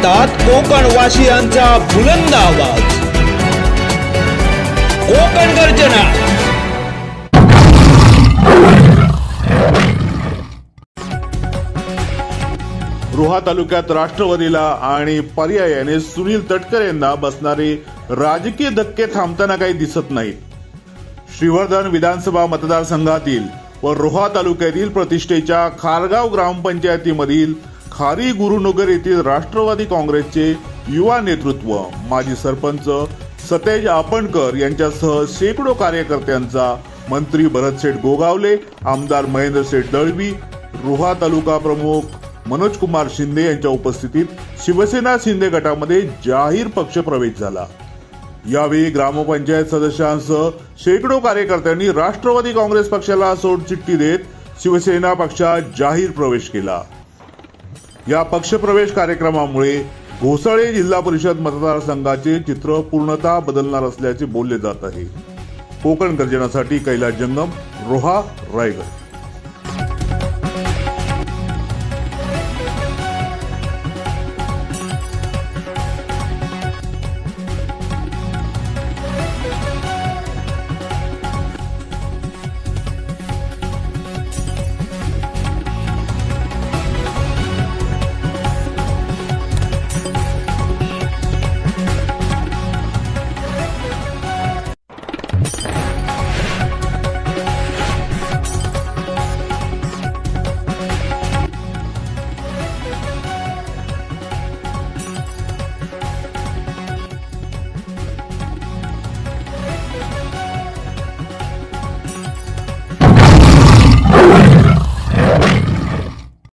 ऐकतात कोकणवासियांचा बुलंद आवाज, कोकण गर्जना। रोहा तालुक्यात राष्ट्रवादीला आणि पर्यायाने सुनील तटकरे यांना बसणारे राजकीय धक्के थांबताना काही दिसत नाहीत। श्रीवर्धन विधानसभा मतदारसंघातील व रोहा तालुक्यातील प्रतिष्ठेच्या खारगाव ग्रामपंचायतीमधील खारी गुरुनगर येथील राष्ट्रवादी काँग्रेसचे युवा नेतृत्व, माजी सरपंच सतेज आपणकर यांच्यासह शेकडो कार्यकर्त्यांचा मंत्री भरतशेठ गोगावले, आमदार महेंद्रशेठ दळवी, रोहा तालुका प्रमुख मनोज कुमार शिंदे यांच्या उपस्थितीत शिवसेना शिंदे गटामध्ये जाहीर पक्ष प्रवेश झाला। यावेळी ग्रामपंचायत सदस्यांसह शेकडो कार्यकर्त्यांनी राष्ट्रवादी काँग्रेस पक्षाला सोडचिठ्ठी देत शिवसेना पक्षात जाहीर प्रवेश केला। या पक्षप्रवेश कार्यक्रमामुळे घोसाळे जिल्हा परिषद मतदारसंघाचे चित्र पूर्णतः बदलणार असल्याचे बोलले जात आहे। कोकण गर्जनासाठी कैलास जंगम, रोहा, रायगड।